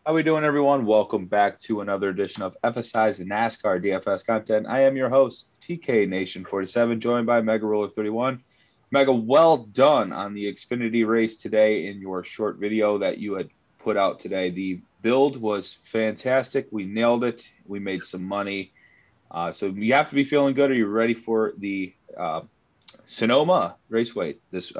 How we doing, everyone? Welcome back to another edition of FSI's NASCAR DFS content. I am your host, TK Nation 47, joined by Mega Ruler 31. Mega, well done on the Xfinity race today in your short video that you had put out today. The build was fantastic. We nailed it. We made some money. So you have to be feeling good. Are you ready for the Sonoma Raceway this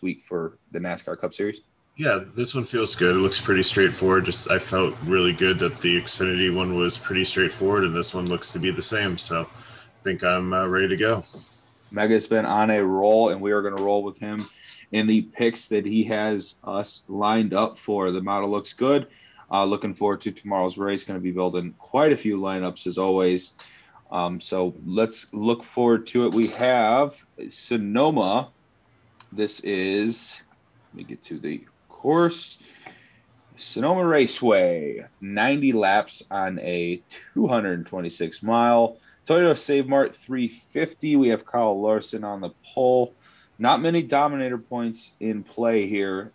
week for the NASCAR Cup Series? Yeah, this one feels good. It looks pretty straightforward. I felt really good that the Xfinity one was pretty straightforward, and this one looks to be the same. So I think I'm ready to go. Mega's been on a roll, and we are going to roll with him in the picks that he has us lined up for. The model looks good. Looking forward to tomorrow's race. Going to be building quite a few lineups as always. So let's look forward to it. We have Sonoma. This is, let me get to the course. Sonoma Raceway, 90 laps on a 226-mile. Toyota Save Mart 350. We have Kyle Larson on the pole. Not many dominator points in play here.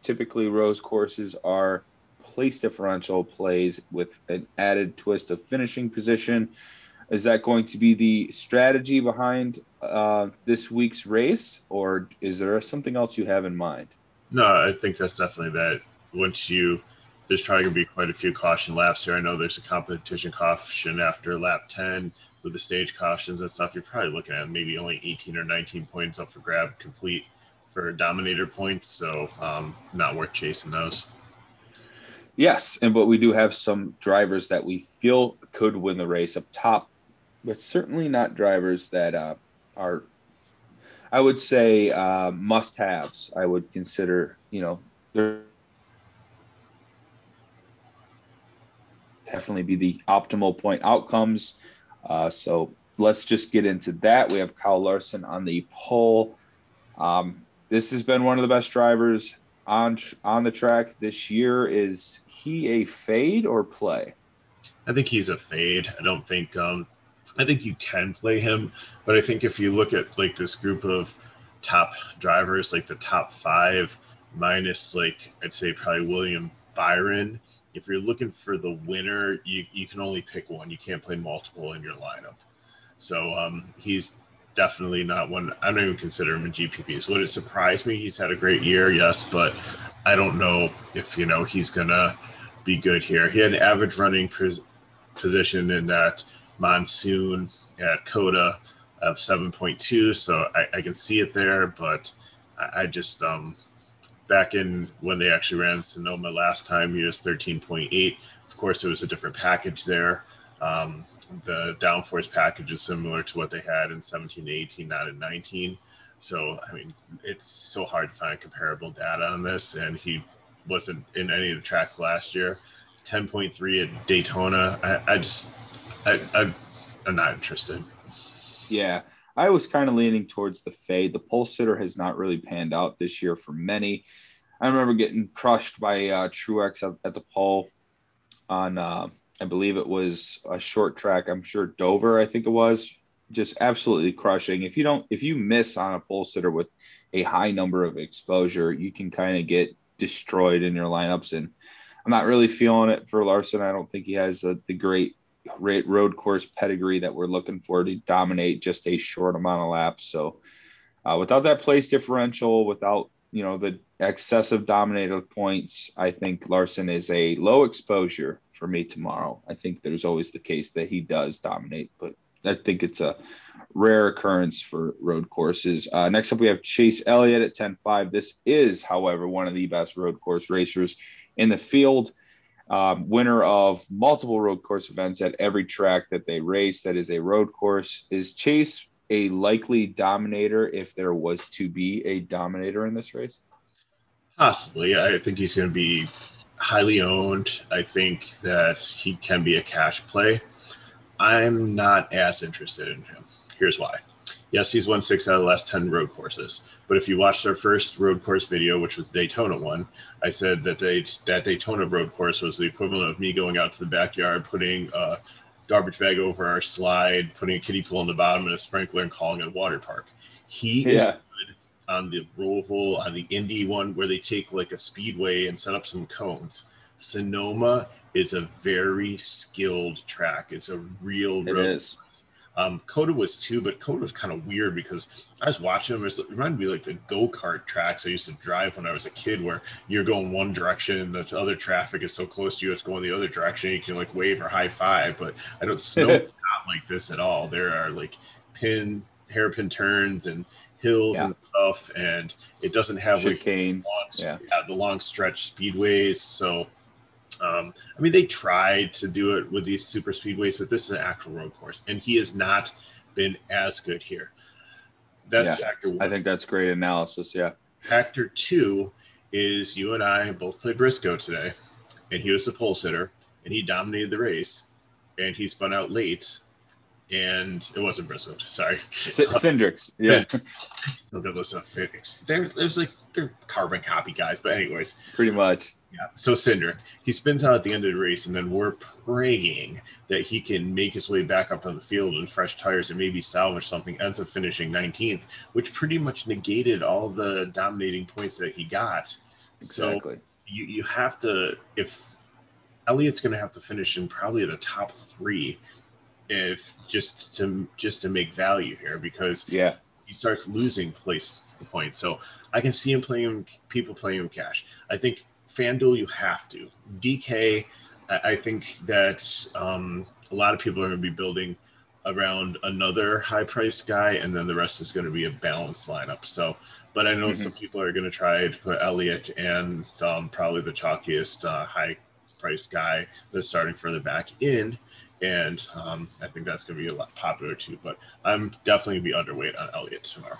Typically, road courses are place differential plays with an added twist of finishing position. Is that going to be the strategy behind this week's race, or is there something else you have in mind? No, I think that's definitely that. There's probably going to be quite a few caution laps here. I know there's a competition caution after lap 10 with the stage cautions and stuff. You're probably looking at maybe only 18 or 19 points up for grab complete for dominator points. So not worth chasing those. Yes, but we do have some drivers that we feel could win the race up top, but certainly not drivers that are, I would say, must-haves. I would consider, they're definitely be the optimal point outcomes. So let's just get into that. We have Kyle Larson on the pole. This has been one of the best drivers on the track this year. Is he a fade or play? I think he's a fade. I think you can play him, but I think if you look at like this group of top drivers, like the top five minus I'd say probably William Byron, if you're looking for the winner, you can only pick one. You can't play multiple in your lineup. So he's definitely not one. I don't even consider him in GPPs. Would it surprise me? He's had a great year, yes, but I don't know if he's gonna be good here. He had an average running position in that monsoon at Coda of 7.2, so I can see it there, but I just back in when they actually ran Sonoma last time, he was 13.8. Of course, it was a different package there. The downforce package is similar to what they had in 17 to 18, not in 19. So, I mean, it's so hard to find comparable data on this, and he wasn't in any of the tracks last year. 10.3 at Daytona. I'm not interested. Yeah, I was kind of leaning towards the fade. The pole sitter has not really panned out this year for many. I remember getting crushed by Truex at the pole on, I believe it was a short track. I'm sure Dover, I think it was, just absolutely crushing. If you miss on a pole sitter with a high number of exposure, you can kind of get destroyed in your lineups. And I'm not really feeling it for Larson. I don't think he has the great road course pedigree that we're looking for to dominate just a short amount of laps. So without that place differential, without the excessive dominator points, I think Larson is a low exposure for me tomorrow. I think there's always the case that he does dominate, but I think it's a rare occurrence for road courses. Next up, we have Chase Elliott at 10.5. This is, however, one of the best road course racers in the field. Winner of multiple road course events at every track that they race that is a road course. Is Chase a likely dominator if there was to be a dominator in this race? Possibly. I think he's going to be highly owned. I think that he can be a cash play. I'm not as interested in him. Here's why. Yes, he's won 6 out of the last 10 road courses. But if you watched our first road course video, which was the Daytona one, I said that that Daytona road course was the equivalent of me going out to the backyard, putting a garbage bag over our slide, putting a kiddie pool in the bottom and a sprinkler and calling it a water park. He is good on the Roval, on the Indy one, where they take like a speedway and set up some cones. Sonoma is a very skilled track. It's a real It road. is. Coda was too, but Coda was kind of weird because I was watching them. It reminded me like the go-kart tracks I used to drive when I was a kid, where you're going one direction and the other traffic is so close to you, it's going the other direction. You can like wave or high five, but I don't snow not like this at all. There are like hairpin turns and hills and stuff, and it doesn't have chicanes, the long stretch speedways. So I mean, they tried to do it with these super speedways, but this is an actual road course, and he has not been as good here. That's factor one. I think that's great analysis. Yeah. Factor two is you and I both played Briscoe today, and he was the pole sitter, and he dominated the race, and he spun out late. And it wasn't Briscoe, sorry. Cindrix, yeah. So there was a fit. There's like they're carbon copy guys, but anyways. Pretty much. Yeah. So Cindric, he spins out at the end of the race, and then we're praying that he can make his way back up on the field in fresh tires and maybe salvage something. Ends up finishing 19th, which pretty much negated all the dominating points that he got. Exactly. So you have to, if Elliott's going to have to finish in probably the top three, if just to make value here, because he starts losing place points. So I can see people playing him cash. I think FanDuel, you have to. DK, I think that a lot of people are going to be building around another high-priced guy, and then the rest is going to be a balanced lineup. So, but I know some people are going to try to put Elliott and probably the chalkiest high-priced guy that's starting further back in, and I think that's going to be a lot popular too. But I'm definitely going to be underweight on Elliott tomorrow.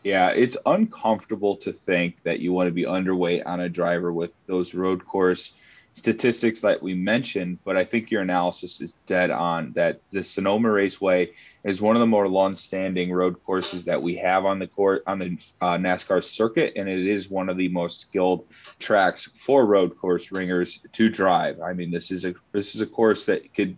Yeah, it's uncomfortable to think that you want to be underweight on a driver with those road course statistics that we mentioned, but I think your analysis is dead on that the Sonoma Raceway is one of the more long-standing road courses that we have on the NASCAR circuit, and it is one of the most skilled tracks for road course ringers to drive. I mean, this is a course that could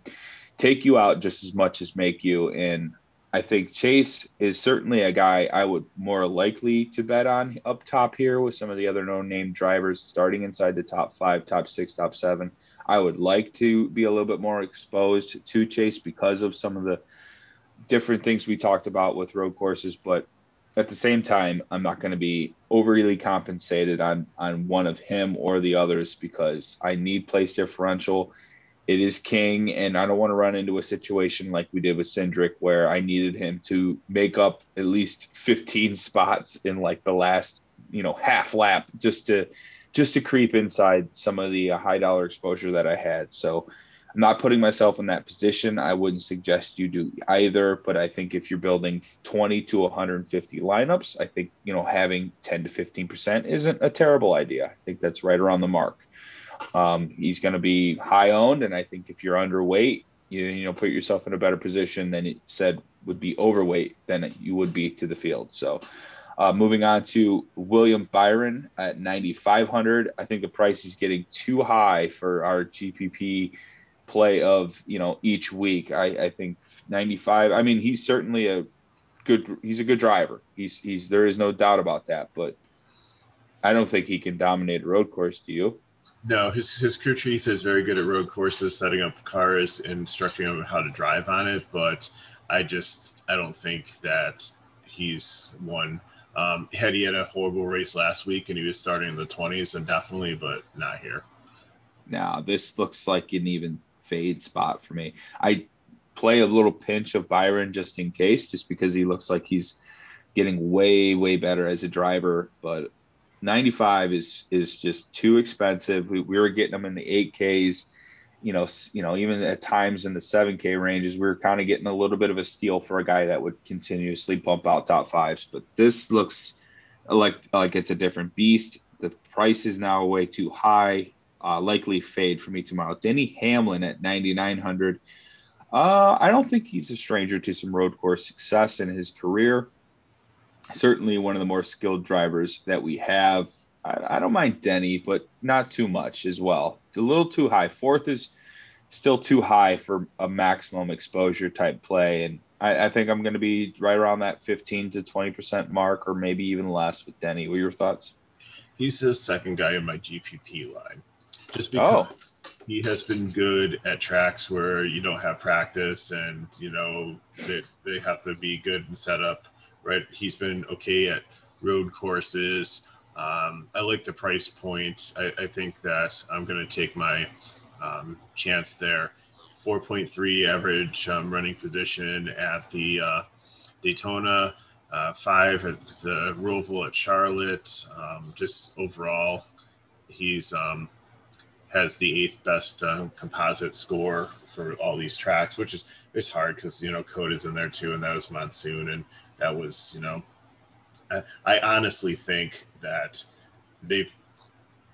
take you out just as much as make you, and I think Chase is certainly a guy I would more likely to bet on up top here with some of the other no-name drivers starting inside the top 5, top 6, top 7. I would like to be a little bit more exposed to Chase because of some of the different things we talked about with road courses. But at the same time, I'm not going to be overly compensated on one of him or the others because I need place differential. It is king, and I don't want to run into a situation like we did with Cindric where I needed him to make up at least 15 spots in like the last, half lap just to creep inside some of the high dollar exposure that I had. So I'm not putting myself in that position. I wouldn't suggest you do either, but I think if you're building 20 to 150 lineups, I think, having 10 to 15% isn't a terrible idea. I think that's right around the mark. He's going to be high owned, and I think if you're underweight, you put yourself in a better position than it said would be overweight than you would be to the field. So moving on to William Byron at 9,500. I think the price is getting too high for our GPP play of each week. I think 95. I mean, he's certainly he's a good driver. He's there is no doubt about that, but I don't think he can dominate a road course. Do you? No, his crew chief is very good at road courses, setting up cars and instructing them how to drive on it. But I don't think that he's one. Had he had a horrible race last week and he was starting in the 20s, then definitely, but not here. Now, this looks like an even fade spot for me. I play a little pinch of Byron just in case, just because he looks like he's getting way, way better as a driver, but 95 is just too expensive. We were getting them in the 8Ks, even at times in the 7K ranges. We were kind of getting a little bit of a steal for a guy that would continuously pump out top 5s. But this looks like it's a different beast. The price is now way too high. Likely fade for me tomorrow. Denny Hamlin at 9,900. I don't think he's a stranger to some road course success in his career. Certainly one of the more skilled drivers that we have. I don't mind Denny, but not too much as well. A little too high. 4th is still too high for a maximum exposure type play. And I think I'm going to be right around that 15 to 20% mark, or maybe even less with Denny. What are your thoughts? He's the second guy in my GPP line. just Oh, because he has been good at tracks where you don't have practice and, you know, they have to be good and set up, right? He's been okay at road courses. I like the price point. I think that I'm going to take my chance there. 4.3 average running position at the Daytona, 5 at the Roval at Charlotte. Just overall, he's has the 8th best composite score for all these tracks, which is it's hard because, you know, Coda's in there too, and that was Monsoon, and that was, you know, I honestly think that they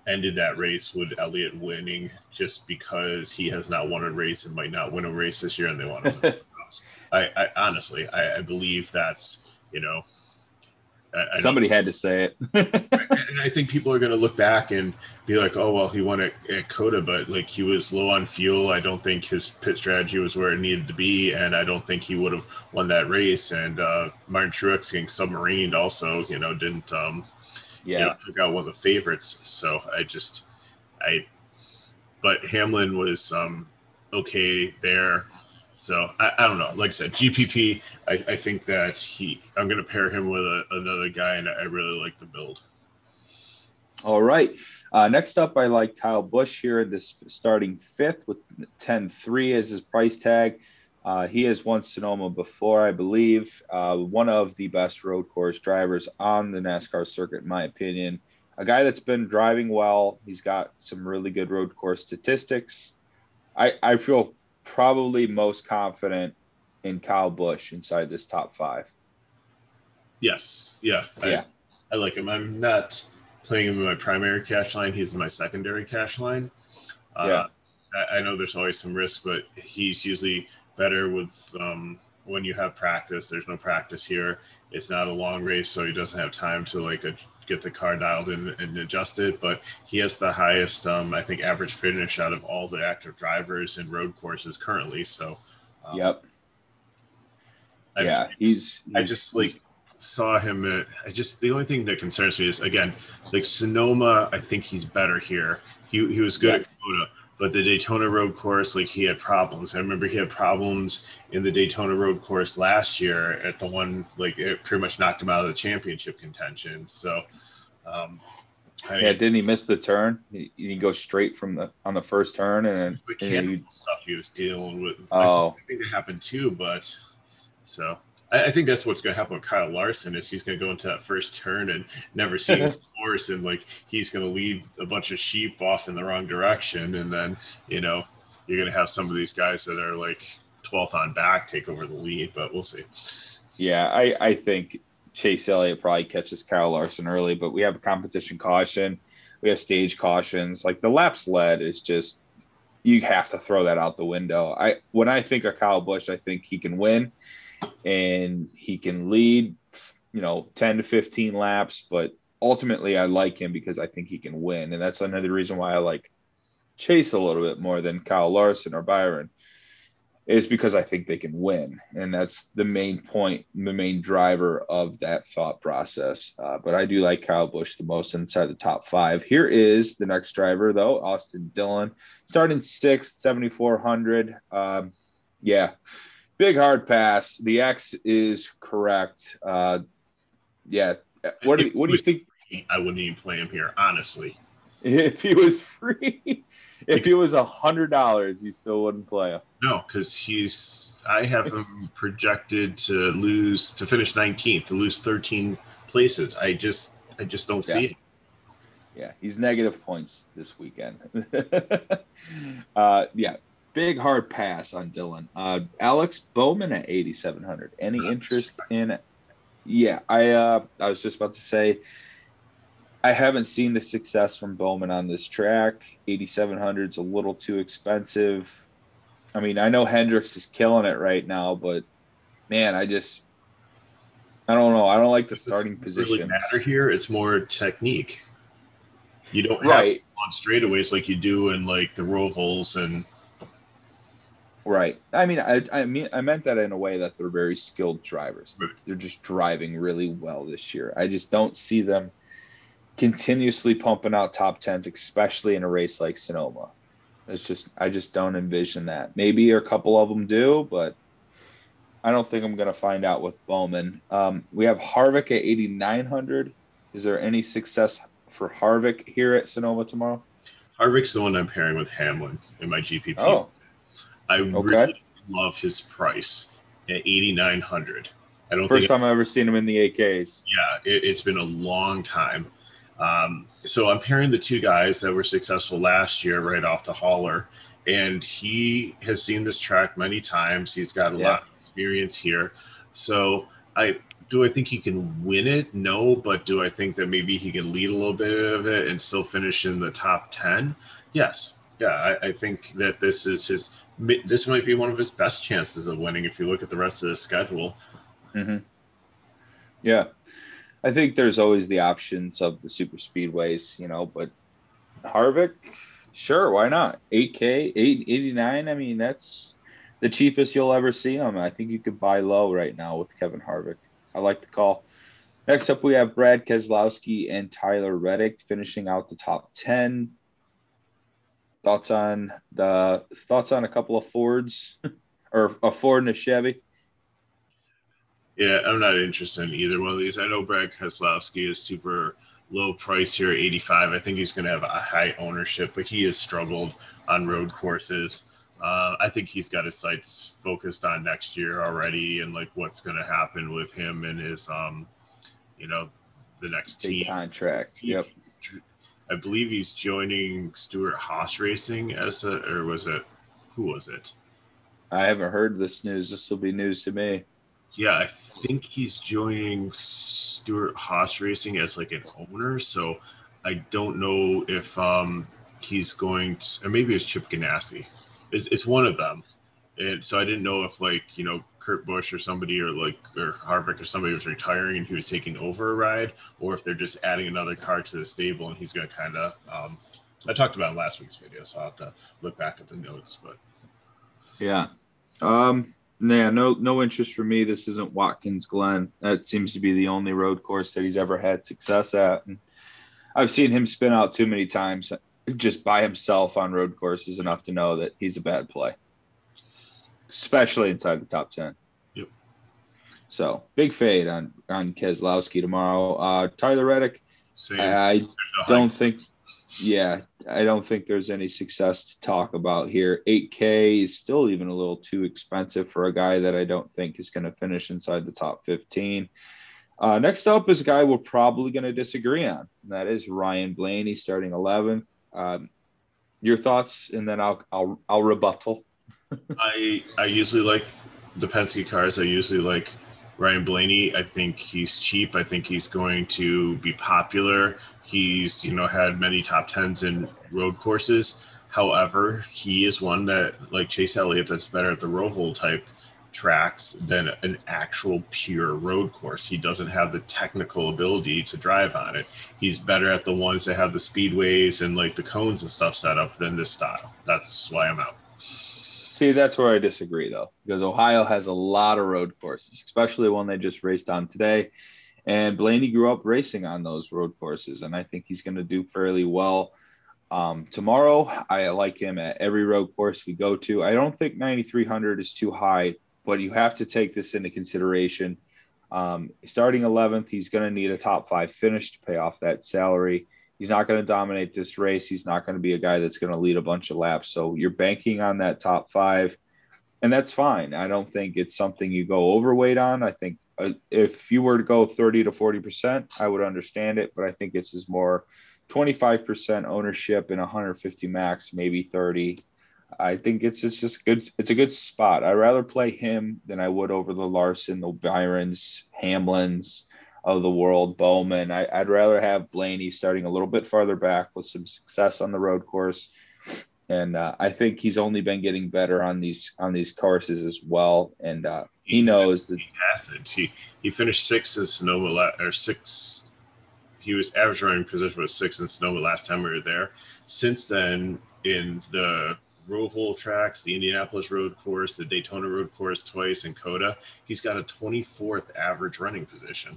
ended that race with Elliott winning just because he has not won a race and might not win a race this year, and they want to win the playoffs. I honestly, I believe that's, you know, I know somebody had to say it. and I think people are going to look back and be like, oh, well, he won at Coda, but like he was low on fuel. I don't think his pit strategy was where it needed to be, and I don't think he would have won that race. And Martin Truex getting submarined also, you know, didn't, you know, took out one of the favorites. So but Hamlin was okay there. So I don't know. Like I said, GPP, I think that I'm going to pair him with another guy, and I really like the build. All right. Next up, I like Kyle Busch here, this starting 5th with 10-3 as his price tag. He has won Sonoma before, I believe. One of the best road course drivers on the NASCAR circuit, in my opinion. A guy that's been driving well. He's got some really good road course statistics. I feel probably most confident in Kyle Busch inside this top 5. Yes. Yeah. Yeah. I like him. I'm not playing him in my primary cash line. He's in my secondary cash line. Yeah. I know there's always some risk, but he's usually better with when you have practice. There's no practice here. It's not a long race, so he doesn't have time to like get the car dialed in and adjust it. But he has the highest, I think, average finish out of all the active drivers in road courses currently. So, Yep. I just saw him the only thing that concerns me is, again, like Sonoma, I think he's better here. He was good at Coda, but the Daytona road course, like he had problems. I remember he had problems in the Daytona road course last year at the one, like it pretty much knocked him out of the championship contention. So didn't he miss the turn? He go straight on the first turn, and mechanical stuff he was dealing with. Oh, I think that happened too, but so I think that's what's going to happen with Kyle Larson is he's going to go into that first turn and never see the horse, and like he's going to lead a bunch of sheep off in the wrong direction, and then, you know, you're going to have some of these guys that are like 12th on back take over the lead, but we'll see. Yeah, I think Chase Elliott probably catches Kyle Larson early, but we have a competition caution. We have stage cautions. Like the laps led is just, you have to throw that out the window. When I think of Kyle Busch, I think he can win and he can lead, you know, 10 to 15 laps, but ultimately I like him because I think he can win. And that's another reason why I like Chase a little bit more than Kyle Larson or Byron, is because I think they can win. And that's the main point, the main driver of that thought process. But I do like Kyle Busch the most inside the top 5. Here is the next driver, though, Austin Dillon, starting 6th, 7,400. Yeah, big hard pass. The X is correct. Yeah. What do you think? I wouldn't even play him here, honestly. If he was free, if he was $100, you still wouldn't play him. No, because I have him projected to finish 19th, to lose 13 places. I just don't see it. Yeah, he's negative points this weekend. Yeah, big hard pass on Dillon. Alex Bowman at 8,700. Any interest in it? Yeah, I was just about to say, I haven't seen the success from Bowman on this track. 8,700 is a little too expensive. I mean, I know Hendricks is killing it right now, but man, I don't know. I don't like the starting position. Really matter here. It's more technique. You don't have on straightaways like you do in like the Rovals and. Right. I mean, I meant that in a way that they're very skilled drivers. Right. They're just driving really well this year. I just don't see them continuously pumping out top tens, especially in a race like Sonoma. I just don't envision that. Maybe a couple of them do, but I don't think I'm going to find out with Bowman. We have Harvick at 8,900. Is there any success for Harvick here at Sonoma tomorrow? Harvick's the one I'm pairing with Hamlin in my GPP. Oh, I okay. really love his price at 8,900. I don't First think time I've ever seen him in the 8Ks. Yeah, it's been a long time. So I'm pairing the two guys that were successful last year right off the hauler, and he has seen this track many times. He's got a lot of experience here. So I think he can win it? No, but do I think that maybe he can lead a little bit of it and still finish in the top 10? Yes. Yeah, I think that this might be one of his best chances of winning if you look at the rest of the schedule. Mm-hmm. Yeah. I think there's always the options of the super speedways, but Harvick, sure, why not? 8K, 889. I mean, that's the cheapest you'll ever see him. I think you could buy low right now with Kevin Harvick. I like the call. Next up, we have Brad Keselowski and Tyler Reddick finishing out the top 10. Thoughts on a couple of Fords or a Ford and a Chevy? Yeah, I'm not interested in either one of these. I know Brad Keselowski is super low price here at 85. I think he's going to have a high ownership, but he has struggled on road courses. I think he's got his sights focused on next year already and like what's going to happen with him and his, the next team contract. Yep. I believe he's joining Stewart Haas Racing who was it? I haven't heard this news. This will be news to me. Yeah, I think he's joining Stewart Haas Racing as like an owner. So I don't know if he's going to, or maybe it's Chip Ganassi. It's one of them. And so I didn't know if Kurt Busch or somebody or Harvick or somebody was retiring and he was taking over a ride, or if they're just adding another car to the stable and he's going to kind of, I talked about it in last week's video, so I'll have to look back at the notes, but. Yeah. No interest for me. This isn't Watkins Glen. That seems to be the only road course that he's ever had success at. And I've seen him spin out too many times just by himself on road courses enough to know that he's a bad play, especially inside the top 10. Yep. So big fade on Keselowski tomorrow. Tyler Reddick, I don't think there's any success to talk about here. 8K is still even a little too expensive for a guy that I don't think is going to finish inside the top 15. Next up is a guy we're probably going to disagree on. And that is Ryan Blaney starting 11th. Your thoughts, and then I'll rebuttal. I usually like the Penske cars. I usually like Ryan Blaney. I think he's cheap. I think he's going to be popular. He's, had many top 10s in road courses. However, he is one that, like Chase Elliott, that's better at the Roval type tracks than an actual pure road course. He doesn't have the technical ability to drive on it. He's better at the ones that have the speedways and like the cones and stuff set up than this style. That's why I'm out. See, that's where I disagree, though, because Ohio has a lot of road courses, especially one they just raced on today. And Blaney grew up racing on those road courses, and I think he's going to do fairly well. Tomorrow, I like him at every road course we go to. I don't think 9,300 is too high, but you have to take this into consideration. Starting 11th, he's going to need a top 5 finish to pay off that salary. He's not going to dominate this race. He's not going to be a guy that's going to lead a bunch of laps. So you're banking on that top 5, and that's fine. I don't think it's something you go overweight on. I think if you were to go 30 to 40%, I would understand it, but I think it's just more 25% ownership and 150 max, maybe 30. I think it's just good. It's a good spot. I'd rather play him than I would over the Larson, the Byrons, Hamlins of the world, Bowman. I'd rather have Blaney starting a little bit farther back with some success on the road course. And I think he's only been getting better on these courses as well. And he knows that he finished 6th in Sonoma He was average running position was 6th in Sonoma last time we were there. Since then, in the Roval tracks, the Indianapolis road course, the Daytona road course twice, and COTA, he's got a 24th average running position.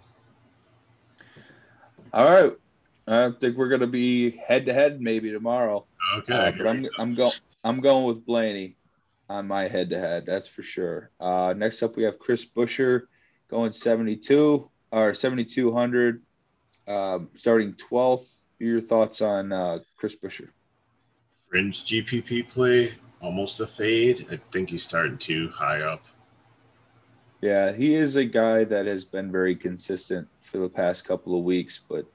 All right. I think we're going to be head to head maybe tomorrow. Okay. But I'm going with Blaney on my head to head. That's for sure. Next up we have Chris Buescher going 72 or 7,200, starting 12th. Your thoughts on Chris Buescher? Fringe GPP play, almost a fade. I think he's starting too high up. Yeah, he is a guy that has been very consistent for the past couple of weeks, but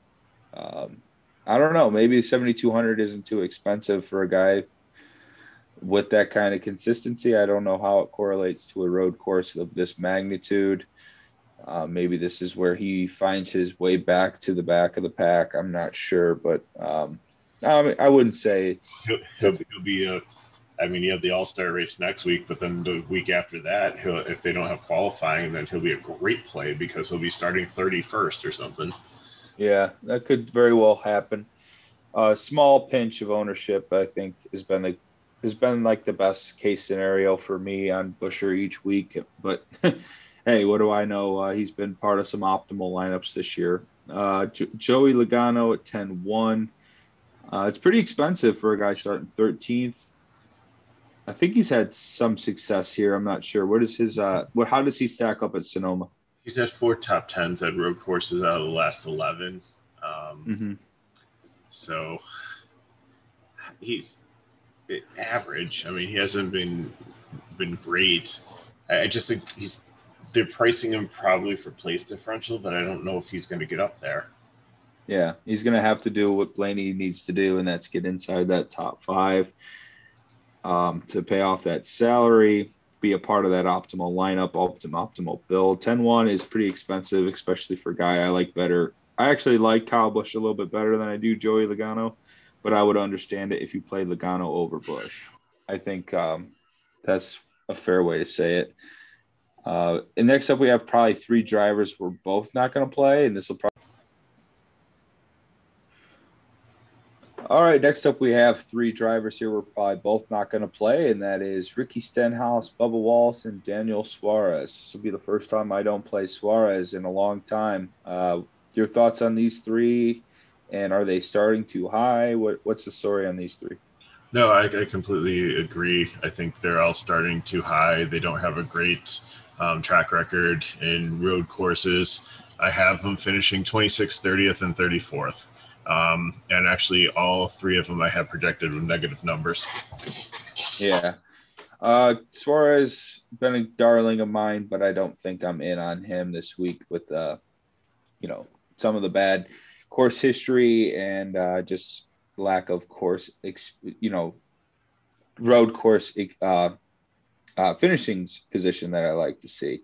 I don't know. Maybe 7,200 isn't too expensive for a guy with that kind of consistency. I don't know how it correlates to a road course of this magnitude. Maybe this is where he finds his way back to the back of the pack. I'm not sure, but I wouldn't say it's. He'll be a. I mean, you have the All-Star race next week, but then the week after that, if they don't have qualifying, then he'll be a great play because he'll be starting 31st or something. Yeah, that could very well happen. A small pinch of ownership, I think, has been like the best case scenario for me on Buescher each week. But hey, what do I know? He's been part of some optimal lineups this year. Joey Logano at 10-1. It's pretty expensive for a guy starting 13th. I think he's had some success here. I'm not sure. What is his how does he stack up at Sonoma? He's had 4 top 10s at road courses out of the last 11. So he's average. I mean, he hasn't been great. I just think they're pricing him probably for place differential, but I don't know if he's going to get up there. Yeah, he's going to have to do what Blaney needs to do, and that's get inside that top 5 to pay off that salary, be a part of that optimal lineup, optimal build. 10-1 is pretty expensive, especially for a guy I like better. I actually like Kyle Busch a little bit better than I do Joey Logano, but I would understand it if you played Logano over Busch. I think that's a fair way to say it. And next up, we have probably 3 drivers we're both not going to play, and this will probably. All right, next up we have 3 drivers here we're probably both not going to play, and that is Ricky Stenhouse, Bubba Wallace, and Daniel Suarez. This will be the first time I don't play Suarez in a long time. Your thoughts on these 3, and are they starting too high? What's the story on these 3? No, I completely agree. I think they're all starting too high. They don't have a great track record in road courses. I have them finishing 26th, 30th, and 34th. And actually, all 3 of them I have projected with negative numbers. Yeah. Suarez been a darling of mine, but I don't think I'm in on him this week with, some of the bad course history and just lack of course, road course finishing position that I like to see.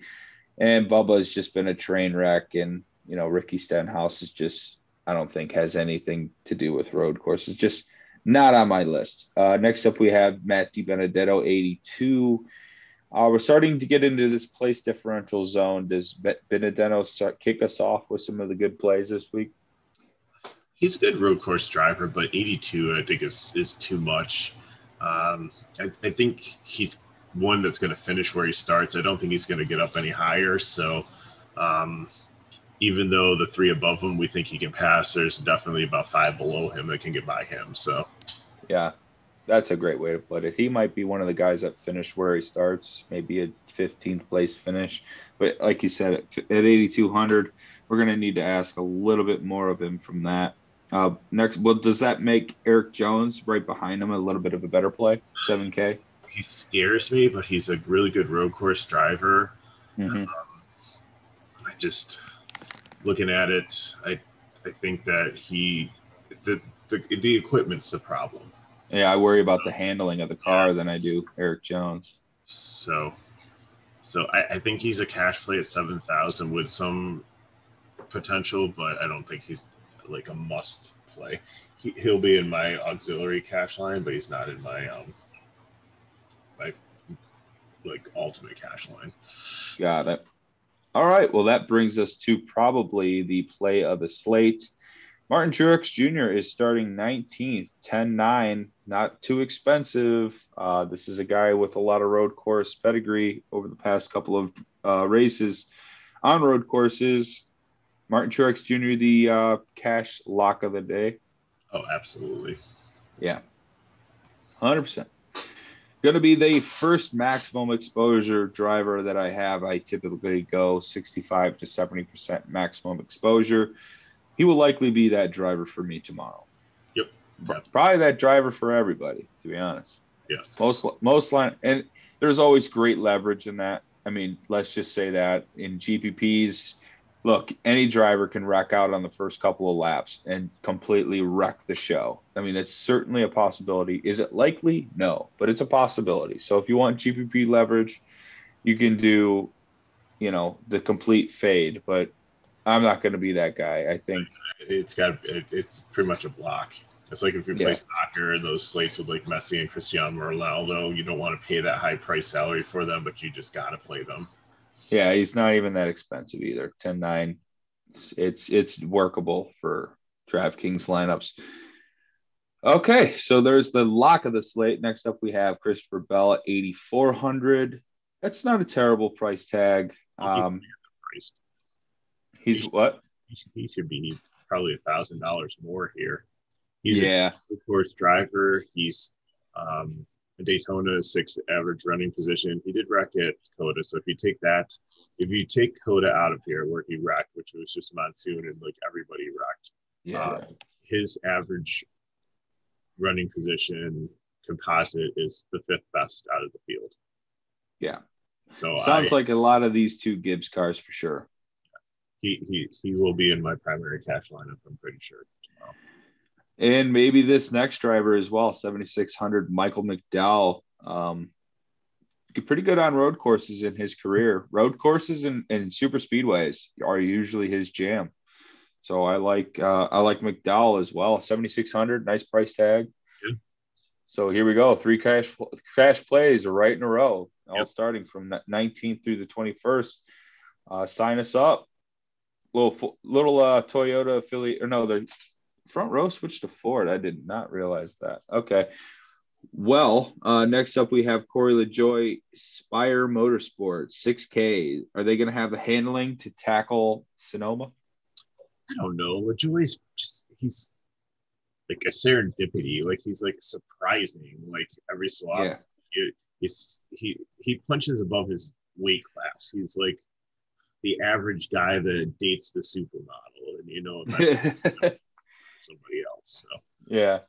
And Bubba's just been a train wreck, and Ricky Stenhouse is just, I don't think, has anything to do with road courses. Just not on my list. Next up, we have Matt DiBenedetto, 82. We're starting to get into this place differential zone. Does Benedetto kick us off with some of the good plays this week? He's a good road course driver, but 82 I think is too much. I think he's one that's going to finish where he starts. I don't think he's going to get up any higher. So even though the 3 above him we think he can pass, there's definitely about 5 below him that can get by him. So yeah, that's a great way to put it. He might be one of the guys that finished where he starts, maybe a 15th place finish. But like you said, at 8,200, we're going to need to ask a little bit more of him from that. Next, well, does that make Eric Jones right behind him a little bit of a better play? 7K. He scares me, but he's a really good road course driver. Mm-hmm. I just looking at it, I think that the equipment's the problem. Yeah, I worry about the handling of the car than I do Eric Jones. So I think he's a cash play at 7,000 with some potential, but I don't think he's like a must play. He'll be in my auxiliary cash line, but he's not in my my like ultimate cash line. Got it. All right. Well, that brings us to probably the play of the slate. Martin Truex Jr. is starting 19th, 10-9, not too expensive. This is a guy with a lot of road course pedigree over the past couple of races on road courses. Martin Truex Jr., the cash lock of the day. Oh, absolutely. Yeah, 100%. Going to be the first maximum exposure driver that I have. I typically go 65 to 70% maximum exposure. He will likely be that driver for me tomorrow. Yep. Probably that driver for everybody, to be honest. Yes. Most line, and there's always great leverage in that. I mean, let's just say that in GPPs, look, any driver can wreck out on the first couple of laps and completely wreck the show. I mean, it's certainly a possibility. Is it likely? No, but it's a possibility. So if you want GPP leverage, you can do, the complete fade, but I'm not going to be that guy. I think it's pretty much a block. It's like if you play soccer and those slates with like Messi and Cristiano Ronaldo, you don't want to pay that high price salary for them, but you just got to play them. Yeah, he's not even that expensive either. 10-9. It's workable for DraftKings lineups. Okay, so there's the lock of the slate. Next up, we have Christopher Bell at 8,400. That's not a terrible price tag. He's what? He should be probably $1,000 more here. He's a course driver. He's a Daytona 6 average running position. He did wreck at Coda. So if you take Coda out of here where he wrecked, which was just monsoon and like everybody wrecked, his average running position composite is the 5th best out of the field. Yeah. So sounds like a lot of these two Gibbs cars for sure. He will be in my primary cash lineup, I'm pretty sure. Tomorrow. And maybe this next driver as well, 7,600, Michael McDowell. Pretty good on road courses in his career. Road courses and super speedways are usually his jam. So I like McDowell as well. 7,600, nice price tag. Yeah. So here we go. 3 cash plays right in a row, all starting from 19th through the 21st. Sign us up. Little Toyota affiliate, or no, the front row switched to Ford. I did not realize that. Okay. Well, next up we have Corey LaJoie, Spire Motorsports, 6K. Are they going to have the handling to tackle Sonoma? I don't know. LaJoie's he's like a serendipity. Like he's like surprising. Like every so often, he punches above his weight class. He's like the average guy that dates the supermodel, and that's somebody else. So yeah.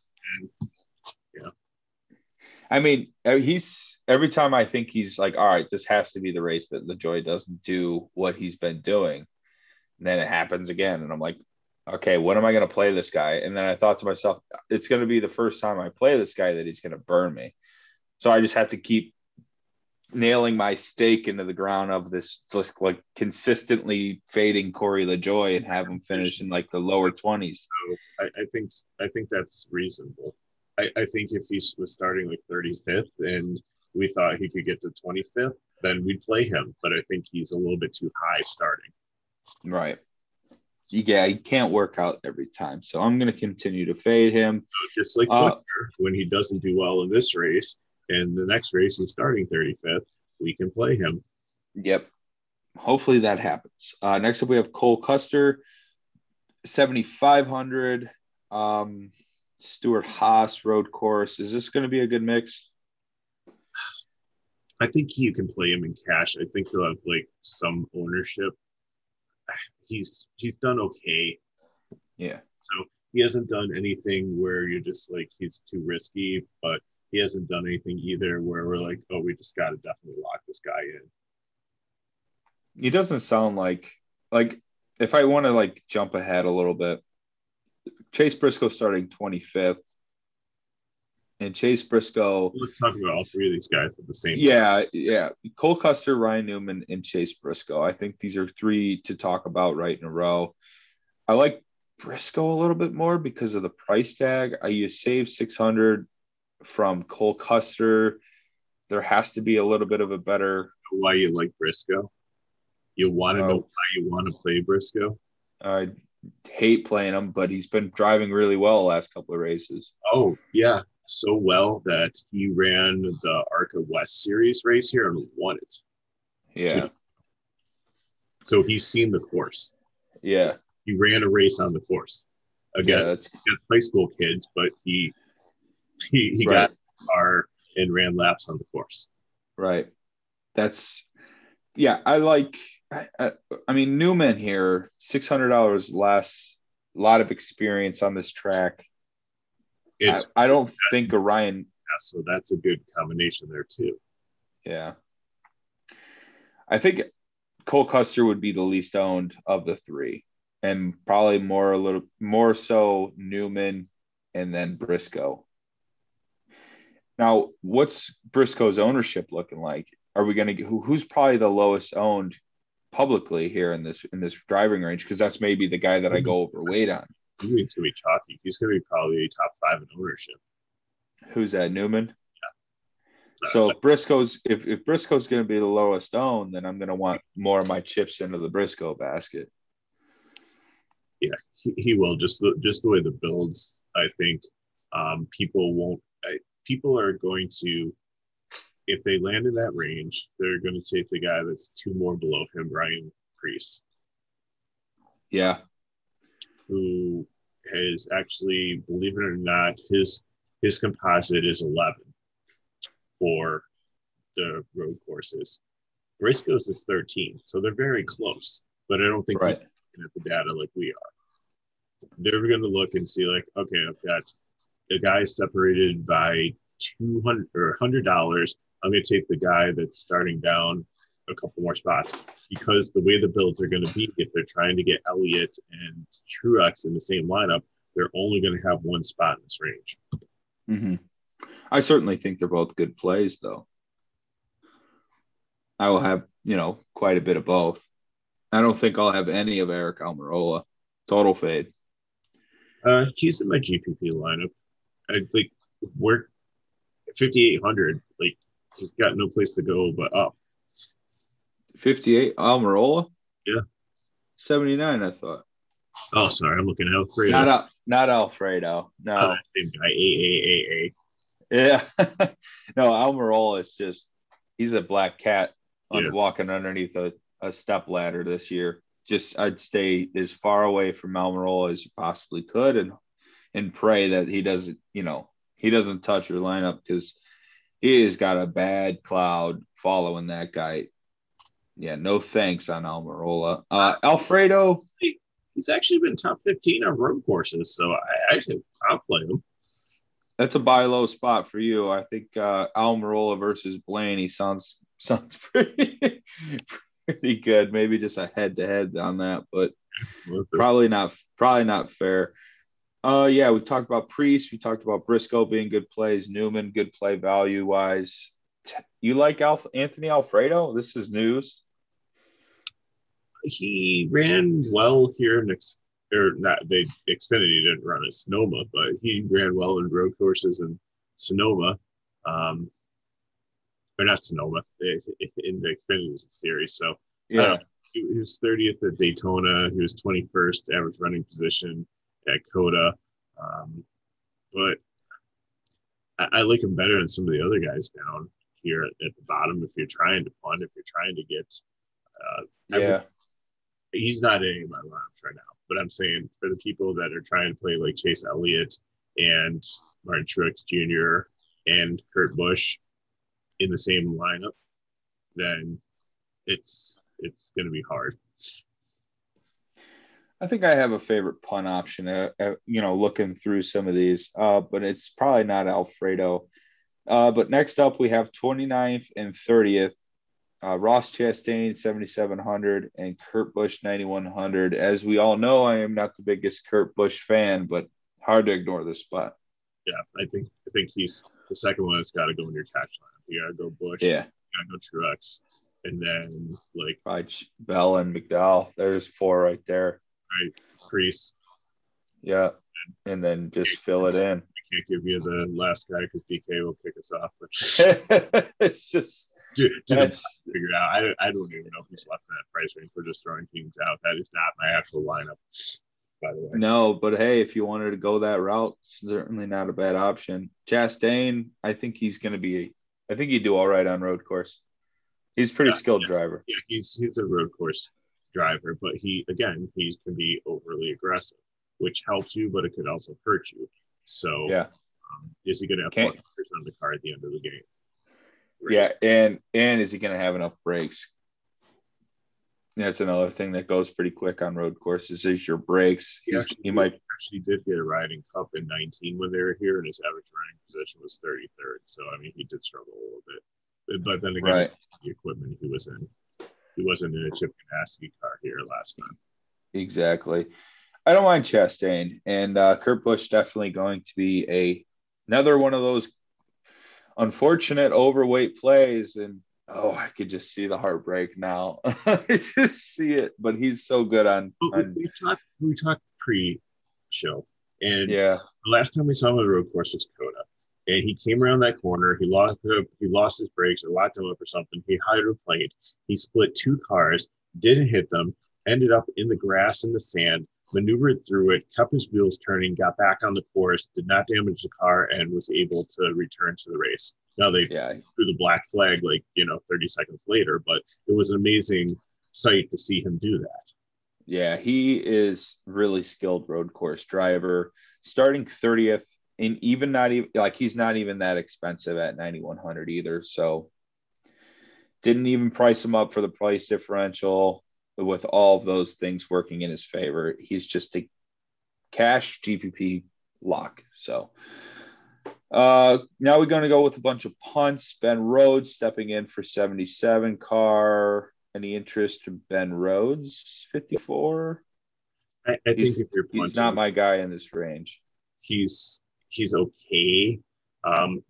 I mean, he's every time I think he's like, all right, this has to be the race that LaJoie doesn't do what he's been doing. And then it happens again. And I'm like, okay, when am I going to play this guy? And then I thought to myself, it's going to be the first time I play this guy that he's going to burn me. So I just have to keep nailing my stake into the ground of this, just like consistently fading Corey LaJoie and have him finish in like the lower 20s. So I think that's reasonable. I think if he was starting like 35th and we thought he could get to 25th, then we'd play him. But I think he's a little bit too high starting. Right. Yeah, he can't work out every time. So I'm going to continue to fade him. So just like Butcher, when he doesn't do well in this race, and the next race he's starting 35th, we can play him. Yep. Hopefully that happens. Next up, we have Cole Custer, 7,500. Stuart Haas road course. Is this going to be a good mix? I think you can play him in cash. I think he'll have like some ownership. He's done okay. Yeah. So he hasn't done anything where you're just like he's too risky, but he hasn't done anything either where we're like, oh, we just got to definitely lock this guy in. He doesn't sound like if I want to like jump ahead a little bit, Chase Briscoe starting 25th. And Chase Briscoe. Let's talk about all three of these guys at the same time. Yeah. Cole Custer, Ryan Newman, and Chase Briscoe. I think these are 3 to talk about right in a row. I like Briscoe a little bit more because of the price tag. You save 600 from Cole Custer. There has to be a little bit of a better. Why you like Briscoe? You want to know why you want to play Briscoe? I hate playing him, but he's been driving really well the last couple of races. Oh, yeah. So well that he ran the ARCA West Series race here and won it. Yeah. So he's seen the course. Yeah. he ran a race on the course. Again, that's high school kids, but he got in the car and ran laps on the course. Right. I mean, Newman here, $600 less, a lot of experience on this track. I don't think Orion. Yeah, so that's a good combination there too. Yeah. I think Cole Custer would be the least owned of the three, and probably a little more so Newman and then Briscoe. Now, what's Briscoe's ownership looking like? Are we going to get who's probably the lowest owned publicly here in this driving range? Because that's maybe the guy that I go overweight on. I think it's going to be chalky. He's going to be probably top 5 in ownership. Who's that, Newman? Yeah. So Briscoe's if Briscoe's going to be the lowest owned, then I'm going to want more of my chips into the Briscoe basket. Yeah, he will. Just the way the builds, I think people are going to, if they land in that range, they're going to take the guy that's 2 more below him, Ryan Preece. Yeah. Who has actually, believe it or not, his composite is 11 for the road courses. Briscoe's is 13, so they're very close. But I don't think they're looking at the data like we are. They're going to look and see, like, okay, I've got the guy separated by $200 or $100. I'm going to take the guy that's starting down a couple more spots, because the way the builds are going to be, if they're trying to get Elliott and Truex in the same lineup, they're only going to have one spot in this range. Mm-hmm. I certainly think they're both good plays, though. I will have, quite a bit of both. I don't think I'll have any of Eric Almirola. Total fade. He's in my GPP lineup. I think we're 5,800. Like, he's got no place to go but up. 58 Almirola? Yeah. 79, I thought. Oh, sorry. I'm looking at Alfredo. Not Alfredo. No. Same guy. A. Yeah. No, Almirola is just, he's a black cat walking underneath a step ladder this year. Just, I'd stay as far away from Almirola as you possibly could and pray that he doesn't touch your lineup, because he has got a bad cloud following that guy. Yeah, no thanks on Almirola. Alfredo, he's actually been top 15 on road courses, so I'll play him. That's a buy low spot for you. I think Almirola versus Blaney sounds pretty good. Maybe just a head-to-head on that, but probably not fair. Yeah, we talked about Preece. We talked about Briscoe being good plays. Newman, good play value-wise. You like Anthony Alfredo? This is news. He ran well here Xfinity didn't run at Sonoma, but he ran well in road courses in Sonoma. Or not Sonoma, in the Xfinity series. So yeah, he was 30th at Daytona. He was 21st average running position at COTA. But I like him better than some of the other guys down here at the bottom. If you're trying to punt, if you're trying to get, he's not in any of my lineups right now. But I'm saying for the people that are trying to play like Chase Elliott and Martin Truex Jr. and Kurt Busch in the same lineup, then it's going to be hard. I think I have a favorite punt option, looking through some of these, but it's probably not Alfredo. But next up, we have 29th and 30th, Ross Chastain, 7,700, and Kurt Busch, 9,100. As we all know, I am not the biggest Kurt Busch fan, but hard to ignore this spot. Yeah, I think he's the second one that's got to go in your cash lineup. You got to go Busch. Yeah. You got to go Truex. And then, Bell and McDowell. There's 4 right there. Right, Preece. Yeah, and then just fill it in. We can't give you the last guy because DK will kick us off. But it's just that's figure out. I don't even know if he's left in that price range. We're just throwing teams out. That is not my actual lineup, by the way. No, but hey, if you wanted to go that route, certainly not a bad option. Chastain, I think he's going to be. I think he'd do all right on road course. He's a pretty skilled driver. Yeah, he's a road course driver, but he can be overly aggressive, which helps you, but it could also hurt you. So Yeah. Is he going to have Can't, pointers on the car at the end of the game? yeah, and is he going to have enough brakes? That's another thing that goes pretty quick on road courses is your brakes. He might actually did get a riding cup in 19 when they were here, and his average running position was 33rd. So I mean, he did struggle a little bit. But then again, right. The equipment he wasn't in a Chip Ganassi car here last time. Exactly. I don't mind Chastain, and Kurt Busch definitely going to be another one of those unfortunate overweight plays. And I could just see the heartbreak now. I just see it, but he's so good on. We talked pre-show, and yeah, the last time we saw him on the road course was Coda, and he came around that corner. He lost his brakes or locked them up or something. He hydroplaned. He split two cars, didn't hit them, ended up in the grass and the sand, maneuvered through it, kept his wheels turning, got back on the course, did not damage the car, and was able to return to the race. Now they threw the black flag 30 seconds later, but it was an amazing sight to see him do that. Yeah, he is really skilled road course driver, starting 30th, and even not even he's not even that expensive at 9,100 either. So didn't even price him up for the price differential. With all of those things working in his favor, he's just a cash GPP lock. So now we're going to go with a bunch of punts. Ben Rhodes stepping in for 77 car. Any interest in Ben Rhodes, 54? I think if you're punting, he's not my guy in this range. He's okay.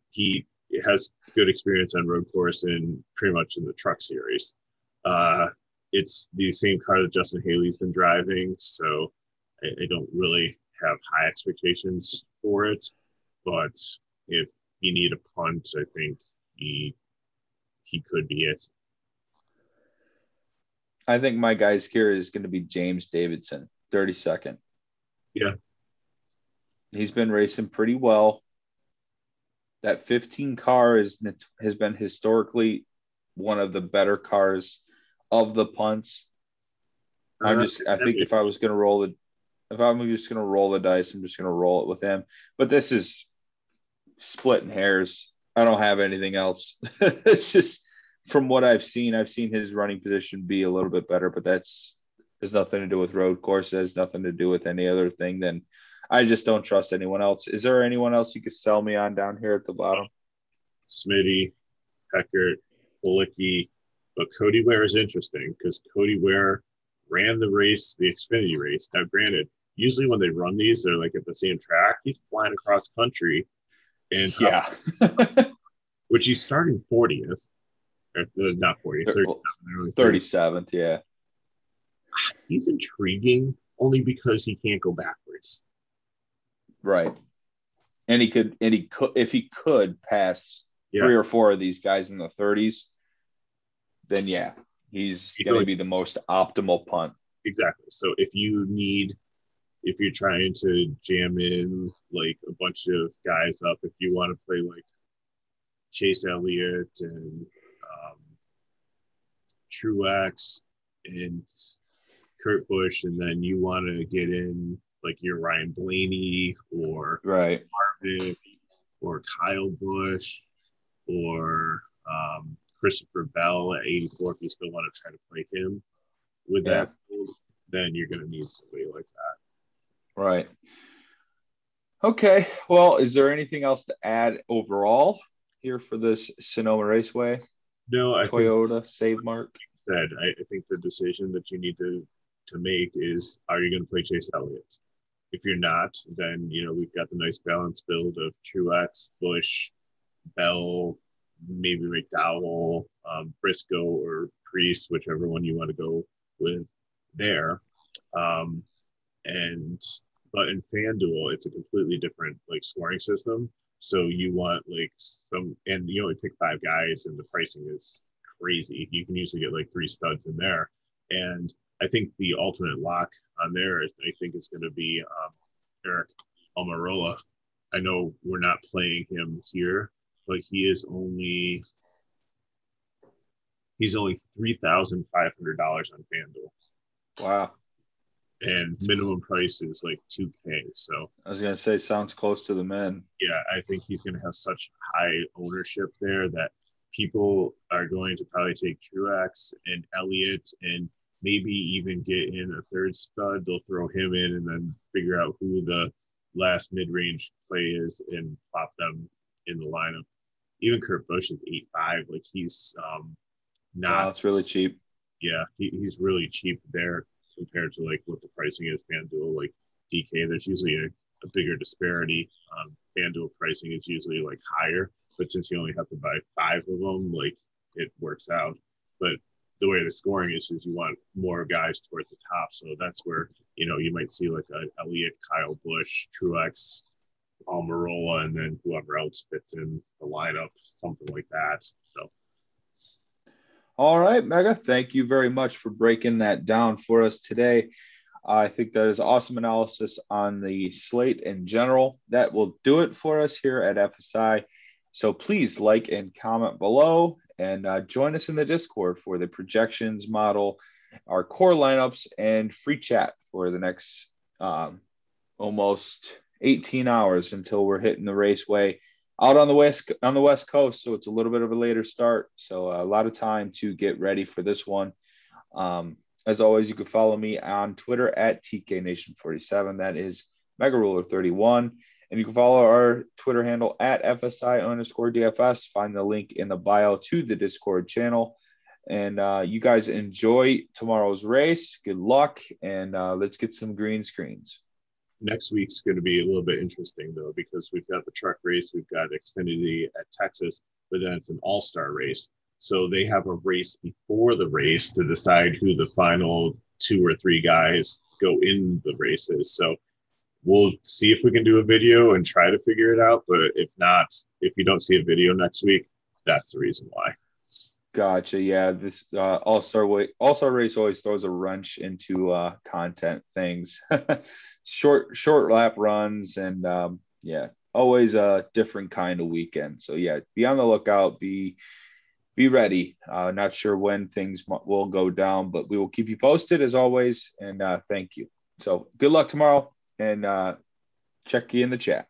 He has good experience on road course and pretty much in the truck series. It's the same car that Justin Haley's been driving, so I don't really have high expectations for it. But if you need a punt, I think he could be it. I think my guy's here is going to be James Davidson, 32nd. Yeah. He's been racing pretty well. That 15 car has been historically one of the better cars of the punts. I think if I'm just going to roll the dice, I'm just going to roll it with him. But this is splitting hairs. I don't have anything else. It's just from what I've seen his running position be a little bit better, but has nothing to do with road course. It has nothing to do with any other thing. Then I just don't trust anyone else. Is there anyone else you could sell me on down here at the bottom? Smitty, Peckert, Bulicki, but Cody Ware is interesting because Cody Ware ran the race, the Xfinity race. Now, granted, usually when they run these, they're like at the same track. He's flying across country, and which he's starting 40th. Not 40th, 37th, yeah. He's intriguing only because he can't go backwards. Right. And he could if he could pass 3 or 4 of these guys in the 30s, then he's going to be the most optimal punt. Exactly. So if you're trying to jam in like a bunch of guys up, if you want to play like Chase Elliott and Truex and Kurt Busch, and then you want to get in like your Ryan Blaney or Harvick or Kyle Busch or Christopher Bell at 84, if you still want to try to play him with that, then you're going to need somebody like that. Right. Okay. Well, is there anything else to add overall here for this Sonoma Raceway? No, Toyota Save Mart. I think the decision that you need to make is, are you going to play Chase Elliott? If you're not, then we've got the nice balanced build of Truex, Busch, Bell, maybe McDowell, Briscoe, or Priest, whichever one you want to go with there. But in FanDuel, it's a completely different scoring system. So you want and you only pick 5 guys, and the pricing is crazy. You can usually get 3 studs in there. And I think the alternate lock on there is going to be Eric Almirola. I know we're not playing him here, but he's only $3,500 on FanDuel. Wow. and minimum price is like 2K. So I was gonna say sounds close to the men. yeah, I think he's going to have such high ownership there that people are going to probably take Truex and Elliott and maybe even get in a third stud. They'll throw him in and then figure out who the last mid-range play is and plop them in the lineup. Even Kurt Busch is 8.5. Like he's Wow, not, it's really cheap. yeah, he's really cheap there compared to like what the pricing is. FanDuel, like DK, there's usually a bigger disparity. FanDuel pricing is usually like higher, but since you only have to buy 5 of them, like it works out. But the way the scoring is you want more guys towards the top, so that's where you might see like a Elliott, Kyle Busch, Truex, Almirola, and then whoever else fits in the lineup, something like that. So All right, Mega. Thank you very much for breaking that down for us today. I think that is awesome analysis on the slate in general. That will do it for us here at FSI. So please like and comment below and join us in the Discord for the projections model, our core lineups, and free chat for the next almost 18 hours until we're hitting the raceway out on the west coast. So it's a little bit of a later start. So a lot of time to get ready for this one. As always, you can follow me on Twitter at TKNation47. That is MegaRuler31. And you can follow our Twitter handle at FSI_DFS. Find the link in the bio to the Discord channel. And you guys enjoy tomorrow's race. Good luck. And let's get some green screens. next week's going to be a little bit interesting though, because we've got the truck race, we've got Xfinity at Texas, but then it's an all-star race. So they have a race before the race to decide who the final 2 or 3 guys go in the races. So we'll see if we can do a video and try to figure it out. But if not, if you don't see a video next week, that's the reason why. Gotcha. Yeah, this all-star race always throws a wrench into content things. short lap runs and yeah, always a different kind of weekend. So yeah, be on the lookout. Be ready. Not sure when things will go down, but we will keep you posted as always. And thank you. So good luck tomorrow, and check you in the chat.